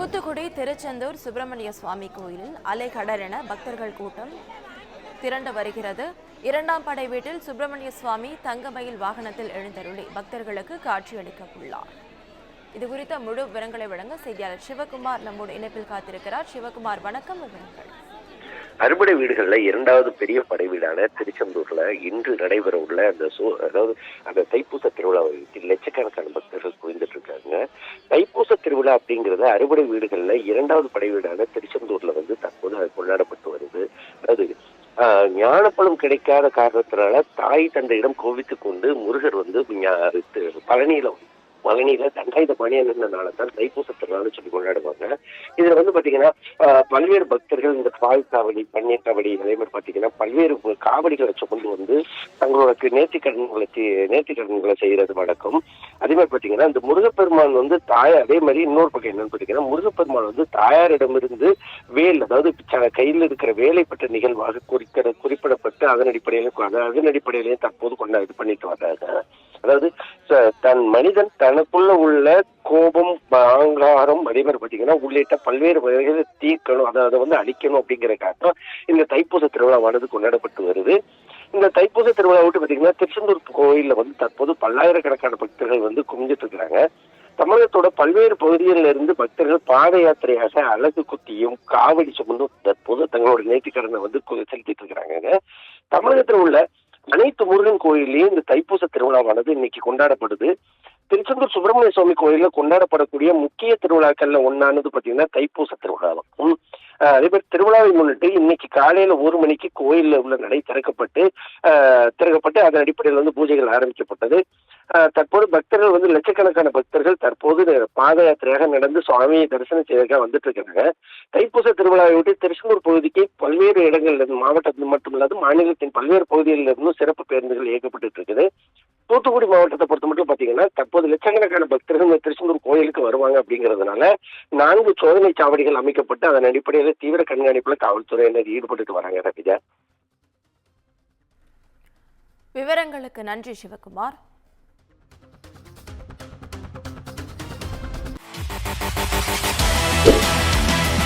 தூத்துக்குடி திருச்செந்தூர் சுப்பிரமணிய சுவாமி கோயிலில் அலைகடலென பக்தர்கள் கூட்டம் திரண்டு வருகிறது. இரண்டாம் படை வீட்டில் சுப்பிரமணிய சுவாமி தங்கமயில் வாகனத்தில் எழுந்தருளி பக்தர்களுக்கு காட்சியளிக்க உள்ளார். இதுகுறித்த முழு விவரங்களை வழங்க செய்தியாளர் சிவகுமார் நம்மோடு இணைப்பில் காத்திருக்கிறார். சிவகுமார், வணக்கம். விவரங்கள். அறுபடை வீடுகள்ல இரண்டாவது பெரிய படை வீடான திருச்செந்தூர்ல இன்று நடைபெற உள்ள அந்த தைப்பூச திருவிழாவை லட்சக்கணக்கான பக்தர்கள் குவிந்துட்டு இருக்காங்க. தைப்பூச திருவிழா அப்படிங்கிறது அறுபடை வீடுகள்ல இரண்டாவது படை வீடான திருச்செந்தூர்ல தற்போது கொண்டாடப்பட்டு வருது. அதாவது ஞானப்பழம் கிடைக்காத காரணத்தினால தாய் தந்தையிடம் கோவித்துக் கொண்டு முருகர் பழனியில தண்டாயுத பணியா நின்றனால தான் தைப்பூச திருவிழான்னு சொல்லி கொண்டாடுவாங்க. இதுல பாத்தீங்கன்னா பல்வேறு பக்தர்கள் இந்த பால் காவடி, பன்னீர் காவடி, அதே மாதிரி பாத்தீங்கன்னா பல்வேறு காவடிகளை சுமந்து தங்களோட நேர்த்திக்கடன்களை செய்யறது வழக்கம். அதே மாதிரி பாத்தீங்கன்னா இந்த முருகப்பெருமான் அதே மாதிரி இன்னொரு பக்கம் என்னன்னு பாத்தீங்கன்னா முருகப்பெருமான் தாயாரிடமிருந்து வேல், அதாவது கையில் இருக்கிற வேலைப்பட்ட நிகழ்வாக குறிப்பிடப்பட்டு அதன் அடிப்படையிலையும் தற்போது இது பண்ணிட்டு வர்றாங்க. அதாவது மனிதன் தனக்குள்ள உள்ள கோபம், அகங்காரம், அதே மாதிரி பாத்தீங்கன்னா உள்ளிட்ட பல்வேறு வகைகளை தீர்க்கணும், அதை அழிக்கணும் அப்படிங்கிறக்காக இந்த தைப்பூச திருவிழாவானது கொண்டாடப்பட்டு வருது. இந்த தைப்பூச திருவிழா பாத்தீங்கன்னா திருச்செந்தூர் கோயில்ல தற்போது பல்லாயிரக்கணக்கான பக்தர்கள் குமிஞ்சிட்டு இருக்கிறாங்க. தமிழகத்தோட பல்வேறு பகுதிகளில் இருந்து பக்தர்கள் பாத யாத்திரையாக அழகு குத்தியும் காவடி சுமந்தும் தற்போது தங்களோட நேர்த்திக்கடனை செலுத்திட்டு இருக்கிறாங்க. தமிழகத்தில் உள்ள அனைத்து முருகன் கோயிலையும் இந்த தைப்பூச திருவிழாவானது இன்னைக்கு கொண்டாடப்படுது. திருச்செந்தூர் சுப்பிரமணிய சுவாமி கோயில்ல கொண்டாடப்படக்கூடிய முக்கிய திருவிழாக்கள்ல ஒன்னானது பாத்தீங்கன்னா தைப்பூச திருவிழாவும். அதே மாதிரி திருவிழாவை முன்னிட்டு இன்னைக்கு காலையில 1 மணிக்கு கோயில்ல உள்ள நடை திறக்கப்பட்டு அதன் அடிப்படையில் பூஜைகள் ஆரம்பிக்கப்பட்டது. தற்போது பக்தர்கள் லட்சக்கணக்கான பக்தர்கள் தற்போது பாத யாத்திரையாக நடந்து சுவாமியை தரிசனம் செய்வதற்காக வந்துட்டு இருக்காங்க. தைப்பூச திருவிழாவை ஒட்டி திருச்செந்தூர் பகுதிக்கு பல்வேறு இடங்கள்ல இருந்து, மாவட்டத்தில் மட்டுமில்லாது மாநிலத்தின் பல்வேறு பகுதிகளில் இருந்தும் சிறப்பு பேருந்துகள் இயக்கப்பட்டு இருக்குது. தூத்துக்குடி மாவட்டத்தை பொறுத்த மட்டும் பாத்தீங்கன்னா தற்போது லட்சக்கணக்கான பக்தர்கள் திருச்செந்தூர் கோயிலுக்கு வருவாங்க அப்படிங்கிறதுனால 4 சோதனை சாவடிகள் அமைக்கப்பட்டு அதன் அடிப்படையில் தீவிர கண்காணிப்புல காவல்துறையினர் ஈடுபட்டு வராங்க. விவரங்களுக்கு நன்றி சிவகுமார்.